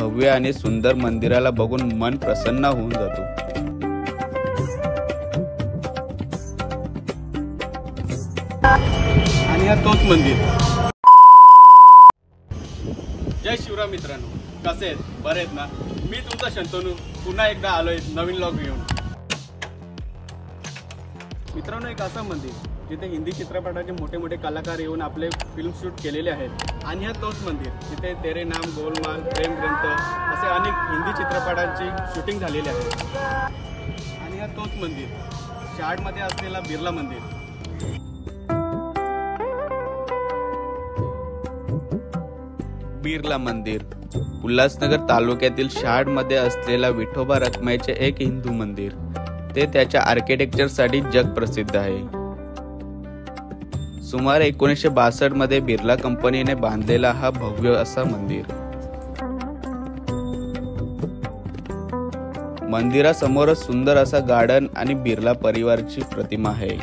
भव्य आणि सुंदर मंदिराला बघून मन प्रसन्न होऊन जातो। आणि हा तोच मंदिर। जय शिवराम मित्रांनो, कसे आहेत? बरे आहेत ना? मी तुमचा शंतनू पुन्हा एकदा आलोय नवीन व्लॉग घेऊन। मित्रांनो, एक असं मंदिर जिथे हिंदी चित्रपटाचे मोठे मोठे कलाकार येऊन आपले फिल्म शूट केलेले आहेत। आणि हा तोच मंदिर जिथे तेरे नाम, गोलमाल, प्रेम ग्रंथ असे अनेक हिंदी चित्रपटांची शूटिंग झालेली आहे। आणि हा तोच मंदिर शहाडमध्ये असलेला बिर्ला मंदिर। बिर्ला मंदिर उल्हासनगर तालुक्यातील शहाडमध्ये असलेला विठोबा रखुमाईचे एक हिंदू मंदिर। ते त्याच्या आर्किटेक्चरसाठी जगप्रसिद्ध आहे। सुमारे 1962 मध्ये बिर्ला कंपनीने बांधलेला हा भव्य असा मंदिर। मंदिरासमोरच सुंदर असा गार्डन आणि बिर्ला परिवाराची प्रतिमा आहे।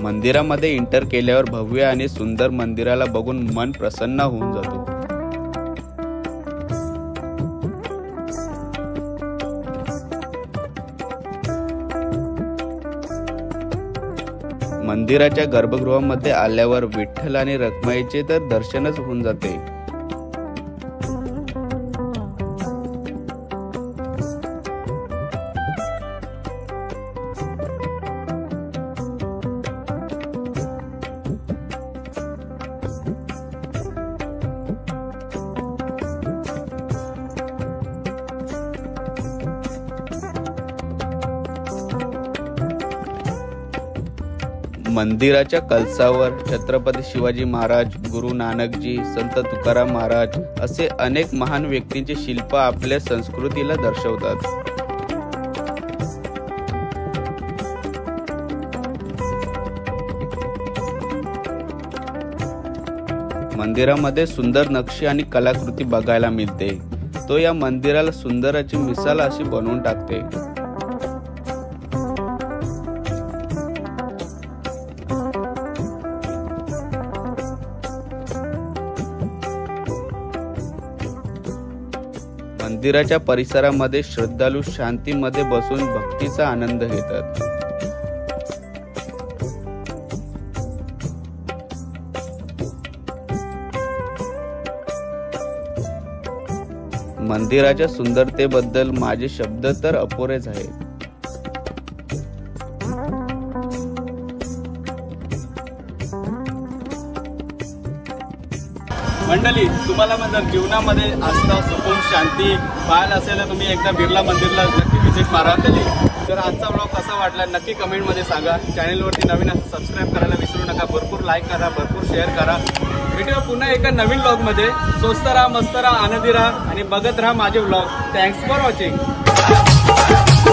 मंदिरामध्ये एंटर केल्यावर भव्य आणि सुंदर मंदिराला बघून मन प्रसन्न होऊन जातो। मंदिराच्या गर्भगृहामध्ये आल्यावर विठ्ठल आणि रखुमाईचे तर दर्शनच होऊन जाते। मंदिराच्या कलसावर छत्रपती शिवाजी महाराज, गुरु नानकजी, संत तुकाराम महाराज असे अनेक महान व्यक्तींचे शिल्प आपल्या संस्कृतीला दर्शवतात। मंदिरामध्ये सुंदर नक्षी आणि कलाकृती बघायला मिळते। तो या मंदिराला सुंदराची मिसाल अशी बनवून टाकते। मंदिराच्या परिसरामध्ये श्रद्धाळू शांतीमध्ये बसून भक्तीचा आनंद घेतात। मंदिराच्या सुंदरतेबद्दल माझे शब्द तर अपुरेच आहेत। मंडळी, तुम्हाला जर जीवनामध्ये आस्था, सुकून, शांती पाहायला असेल तर तुम्ही एकदा बिर्ला मंदिरला नक्की व्हिजिट मारा। तर आजचा व्लॉग कसा वाटला नक्की कमेंटमध्ये सांगा। चॅनलवरती नवीन असं सबस्क्राईब करायला विसरू नका। भरपूर लाईक करा, भरपूर शेअर करा। व्हिडिओ पुन्हा एका नवीन व्लॉगमध्ये। स्वस्त राहा, मस्त राहा, आनंदी राहा आणि बघत राहा माझे व्लॉग। Thanks for watching.